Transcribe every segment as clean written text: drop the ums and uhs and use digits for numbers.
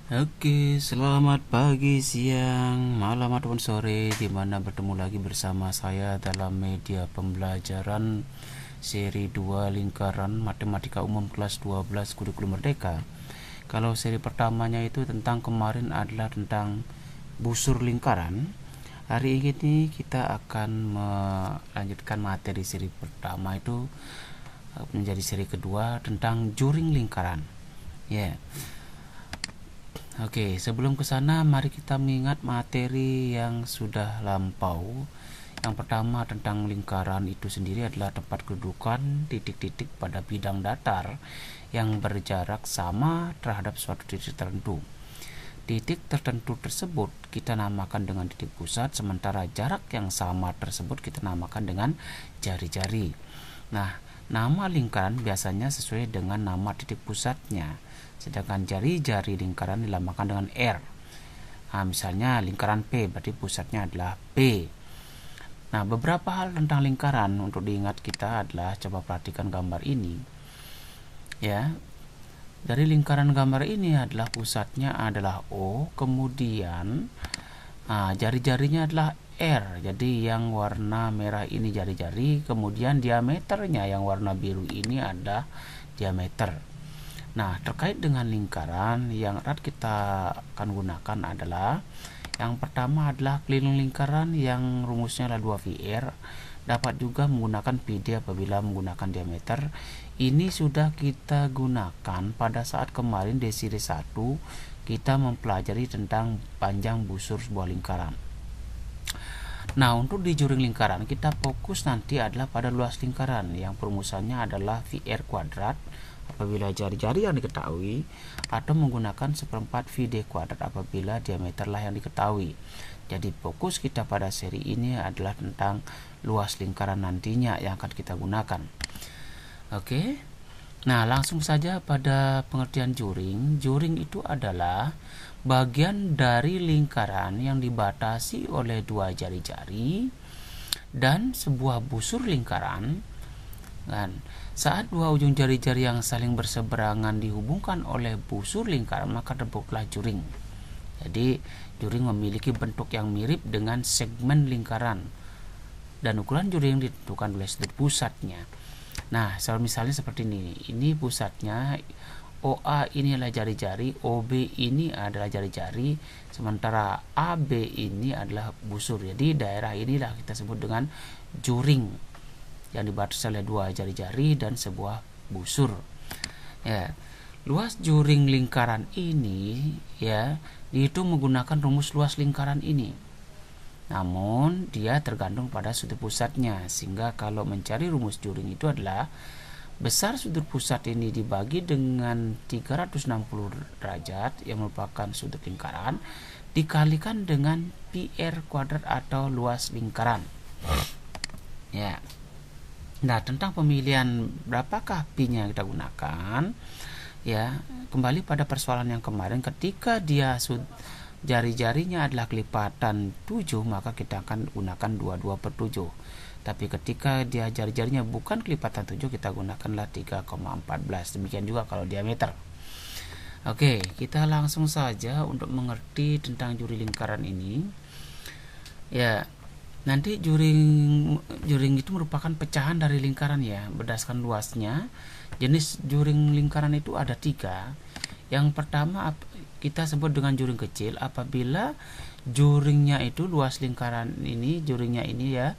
Oke, selamat pagi, siang, malam ataupun sore, di mana bertemu lagi bersama saya dalam media pembelajaran seri 2 lingkaran matematika umum kelas 12 kurikulum merdeka. Kalau seri pertamanya itu tentang kemarin adalah tentang busur lingkaran. Hari ini kita akan melanjutkan materi seri pertama itu menjadi seri kedua tentang juring lingkaran. Ya. Oke, sebelum ke sana mari kita mengingat materi yang sudah lampau. Yang pertama tentang lingkaran itu sendiri adalah tempat kedudukan titik-titik pada bidang datar yang berjarak sama terhadap suatu titik tertentu. Titik tertentu tersebut kita namakan dengan titik pusat, sementara jarak yang sama tersebut kita namakan dengan jari-jari. Nah, nama lingkaran biasanya sesuai dengan nama titik pusatnya, sedangkan jari-jari lingkaran dinamakan dengan R. Nah, misalnya lingkaran P berarti pusatnya adalah P. Nah, beberapa hal tentang lingkaran untuk diingat kita adalah, coba perhatikan gambar ini. Ya, dari lingkaran gambar ini adalah pusatnya adalah O, kemudian jari-jarinya adalah R. Jadi yang warna merah ini jari-jari, kemudian diameternya yang warna biru ini adalah diameter. Nah, terkait dengan lingkaran yang erat kita akan gunakan adalah yang pertama adalah keliling lingkaran yang rumusnya adalah 2πr. Dapat juga menggunakan PD apabila menggunakan diameter. Ini sudah kita gunakan pada saat kemarin di seri 1 kita mempelajari tentang panjang busur sebuah lingkaran. Nah, untuk di juring lingkaran kita fokus nanti adalah pada luas lingkaran yang perumusannya adalah VR kuadrat apabila jari-jari yang diketahui, atau menggunakan seperempat VD kuadrat apabila diameterlah yang diketahui. Jadi fokus kita pada seri ini adalah tentang luas lingkaran nantinya yang akan kita gunakan. Oke. Nah, langsung saja pada pengertian juring. Juring itu adalah bagian dari lingkaran yang dibatasi oleh dua jari-jari dan sebuah busur lingkaran. Dan saat dua ujung jari-jari yang saling berseberangan dihubungkan oleh busur lingkaran, maka terbentuklah juring. Jadi, juring memiliki bentuk yang mirip dengan segmen lingkaran dan ukuran juring ditentukan oleh sudut pusatnya. Nah, misalnya seperti ini. Ini pusatnya, OA ini adalah jari-jari, OB ini adalah jari-jari, sementara AB ini adalah busur. Jadi daerah inilah kita sebut dengan juring yang dibatasi oleh dua jari-jari dan sebuah busur. Ya, luas juring lingkaran ini ya dihitung menggunakan rumus luas lingkaran ini. Namun dia tergantung pada sudut pusatnya, sehingga kalau mencari rumus juring itu adalah besar sudut pusat ini dibagi dengan 360 derajat yang merupakan sudut lingkaran dikalikan dengan PR kuadrat atau luas lingkaran. Ya. Nah, tentang pemilihan berapakah pi-nya kita gunakan, ya, kembali pada persoalan yang kemarin, ketika dia jari-jarinya adalah kelipatan 7, maka kita akan gunakan 22/7. Tapi ketika dia jari-jarinya bukan kelipatan 7, kita gunakanlah 3,14. Demikian juga kalau diameter. Oke, kita langsung saja untuk mengerti tentang juri lingkaran ini. Ya, nanti juring itu merupakan pecahan dari lingkaran ya, berdasarkan luasnya. Jenis juring lingkaran itu ada 3. Yang pertama kita sebut dengan juring kecil apabila juringnya itu, luas lingkaran ini, juringnya ini ya,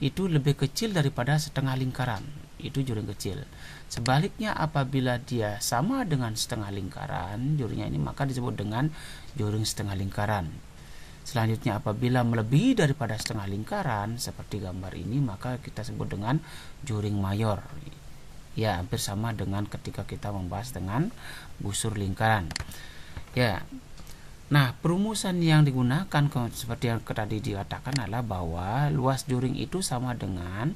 itu lebih kecil daripada setengah lingkaran. Itu juring kecil. Sebaliknya apabila dia sama dengan setengah lingkaran juringnya ini, maka disebut dengan juring setengah lingkaran. Selanjutnya apabila melebihi daripada setengah lingkaran seperti gambar ini, maka kita sebut dengan juring mayor. Ya, hampir sama dengan ketika kita membahas dengan busur lingkaran. Ya. Nah, perumusan yang digunakan seperti yang tadi dikatakan adalah bahwa luas juring itu sama dengan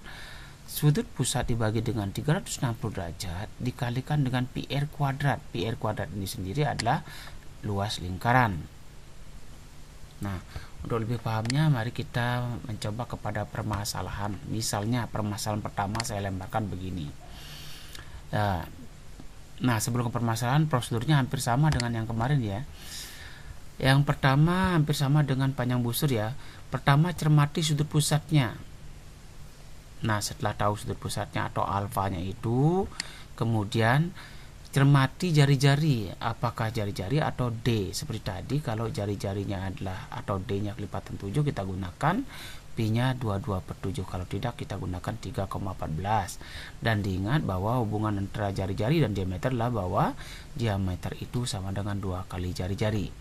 sudut pusat dibagi dengan 360 derajat dikalikan dengan PR kuadrat. PR kuadrat ini sendiri adalah luas lingkaran. Nah, untuk lebih pahamnya mari kita mencoba kepada permasalahan. Misalnya permasalahan pertama saya lemparkan begini. Nah, sebelum ke permasalahan, prosedurnya hampir sama dengan yang kemarin ya. Yang pertama hampir sama dengan panjang busur ya. Pertama cermati sudut pusatnya. Nah, setelah tahu sudut pusatnya atau alfanya itu, kemudian cermati jari-jari, apakah jari-jari atau D. Seperti tadi, kalau jari-jarinya adalah atau D-nya kelipatan 7, kita gunakan Pi-nya 22/7. Kalau tidak, kita gunakan 3,14. Dan diingat bahwa hubungan antara jari-jari dan diameter adalah bahwa diameter itu sama dengan 2 kali jari-jari.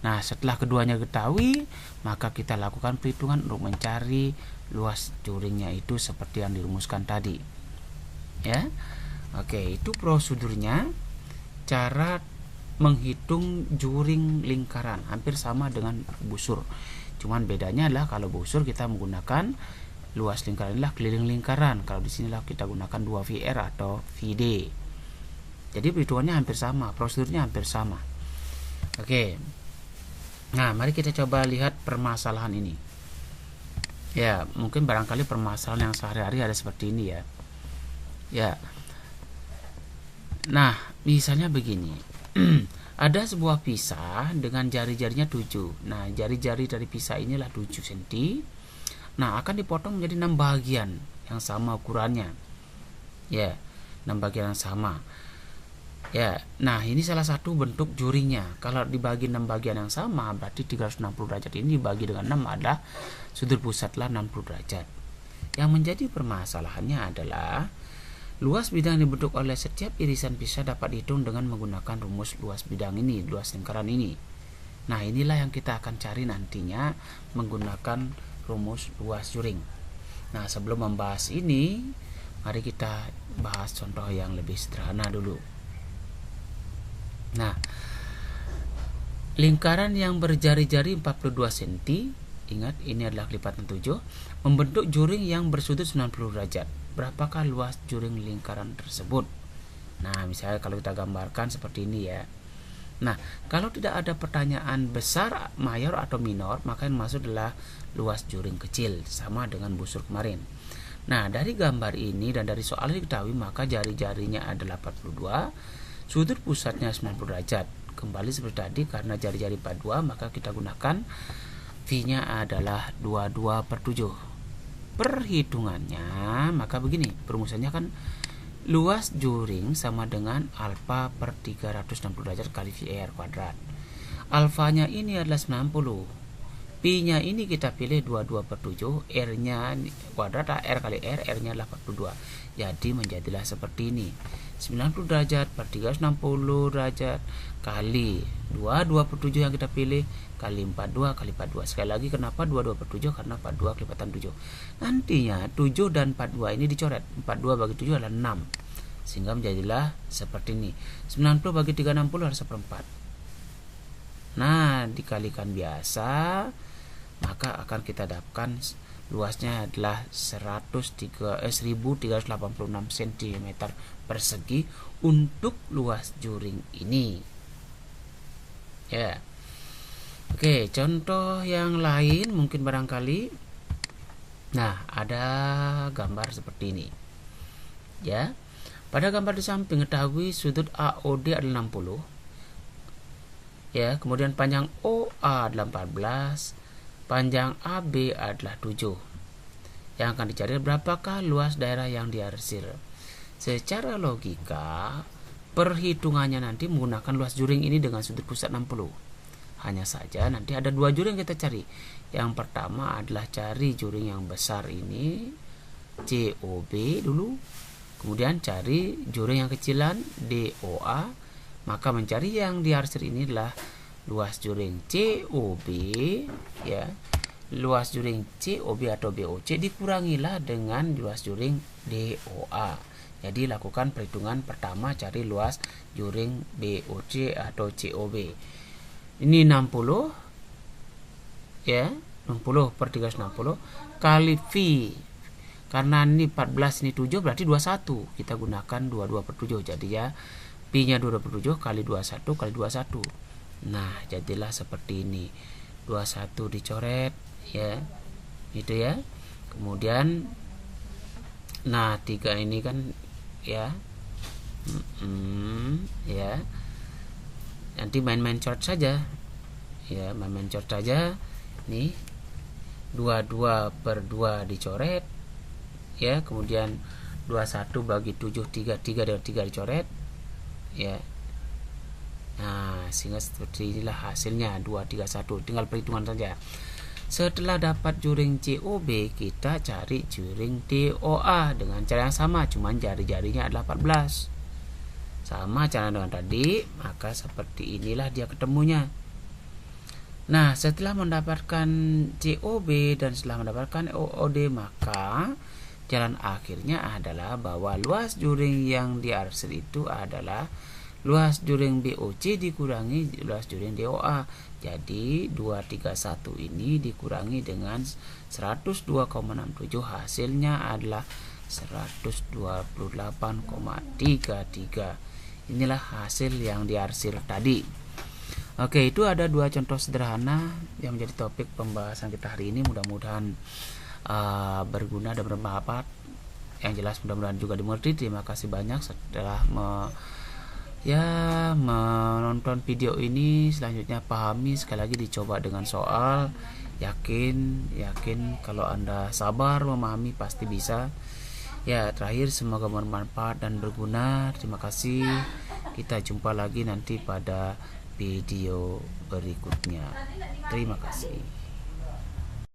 Nah, setelah keduanya ketahui, maka kita lakukan perhitungan untuk mencari luas juringnya itu seperti yang dirumuskan tadi. Ya. Oke, itu prosedurnya. Cara menghitung juring lingkaran hampir sama dengan busur. Cuman bedanya adalah kalau busur kita menggunakan luas lingkaran adalah keliling lingkaran. Kalau di sinilah kita gunakan 2VR atau VD. Jadi perhitungannya hampir sama, prosedurnya hampir sama. Oke. Nah, mari kita coba lihat permasalahan ini. Ya, mungkin barangkali permasalahan yang sehari-hari ada seperti ini ya. Ya. Nah, misalnya begini. Ada sebuah pisah dengan jari-jarinya 7. Nah, jari-jari dari pisah inilah 7 cm. Nah, akan dipotong menjadi 6 bagian yang sama ukurannya. Ya, 6 bagian yang sama. Ya, nah ini salah satu bentuk juringnya. Kalau dibagi 6 bagian yang sama, berarti 360 derajat ini dibagi dengan 6 adalah sudut pusatlah 60 derajat. Yang menjadi permasalahannya adalah luas bidang yang dibentuk oleh setiap irisan pisah dapat dihitung dengan menggunakan rumus luas bidang ini, luas lingkaran ini. Nah, inilah yang kita akan cari nantinya menggunakan rumus luas juring. Nah, sebelum membahas ini, mari kita bahas contoh yang lebih sederhana dulu. Nah, lingkaran yang berjari-jari 42 cm, ingat ini adalah kelipatan 7, membentuk juring yang bersudut 90 derajat. Berapakah luas juring lingkaran tersebut? Nah, misalnya kalau kita gambarkan seperti ini ya. Nah, kalau tidak ada pertanyaan besar, mayor atau minor, maka yang masuk adalah luas juring kecil, sama dengan busur kemarin. Nah, dari gambar ini dan dari soal diketahui, maka jari-jarinya adalah 42, sudut pusatnya 90 derajat. Kembali seperti tadi, karena jari-jari 42, maka kita gunakan V-nya adalah 22/7. Perhitungannya, maka begini, perumusannya kan luas juring sama dengan alfa per 360 derajat kali VR kuadrat. Alfanya ini adalah 90. Pi-nya ini kita pilih 22/7, R-nya kuadrat, R kali R-nya adalah 42. Jadi menjadilah seperti ini. 90 derajat per 360 derajat kali 22/7 yang kita pilih kali 42 kali 42. Sekali lagi, kenapa 22/7? Karena 42 kelipatan 7. Nantinya 7 dan 42 ini dicoret. 42 bagi 7 adalah 6. Sehingga menjadilah seperti ini. 90 bagi 360 adalah 1/4. Nah, dikalikan biasa, maka akan kita dapatkan luasnya adalah 1386 cm persegi untuk luas juring ini. Ya. Oke, contoh yang lain mungkin barangkali. Nah, ada gambar seperti ini. Ya. Pada gambar di samping ketahui sudut AOD adalah 60. Ya, kemudian panjang OA adalah 14, panjang AB adalah 7. Yang akan dicari berapakah luas daerah yang diarsir. Secara logika, perhitungannya nanti menggunakan luas juring ini dengan sudut pusat 60. Hanya saja nanti ada dua juring yang kita cari. Yang pertama adalah cari juring yang besar ini, COB dulu. Kemudian cari juring yang kecilan, DOA. Maka mencari yang diarsir ini adalah luas juring COB, ya. Luas juring COB atau BOC dikurangilah dengan luas juring DOA. Jadi lakukan perhitungan pertama, cari luas juring BOC atau COB. Ini 60, ya, 60 per 360 kali V. Karena ini 14, ini 7, berarti 21. Kita gunakan 22/7. Jadi ya, Pi-nya 22/7 kali 21 kali 21. Nah, jadilah seperti ini. 21 dicoret, ya. Gitu ya. Kemudian nah, 3 ini kan ya. Ya. Nanti main-main coret saja. ya, mencor saja nih. 22/2 dicoret ya, kemudian 21 bagi 7, 3 dengan 3 dicoret ya. Nah, sehingga seperti inilah hasilnya 231. Tinggal perhitungan saja. Setelah dapat juring COB, kita cari juring DOA dengan cara yang sama, cuman jari-jarinya adalah 14. Sama cara dengan tadi, maka seperti inilah dia ketemunya. Nah, setelah mendapatkan COB dan setelah mendapatkan OOD, maka jalan akhirnya adalah bahwa luas juring yang diarsir itu adalah luas juring BOC dikurangi luas juring DOA. Jadi 231 ini dikurangi dengan 102,67, hasilnya adalah 128,33. Inilah hasil yang diarsir tadi. Oke, itu ada dua contoh sederhana yang menjadi topik pembahasan kita hari ini. Mudah-mudahan berguna dan bermanfaat. Yang jelas mudah-mudahan juga dimengerti. Terima kasih banyak setelah menonton video ini. Selanjutnya pahami, sekali lagi dicoba dengan soal. Yakin kalau Anda sabar memahami pasti bisa. Ya, terakhir semoga bermanfaat dan berguna. Terima kasih. Kita jumpa lagi nanti pada video berikutnya. Terima kasih.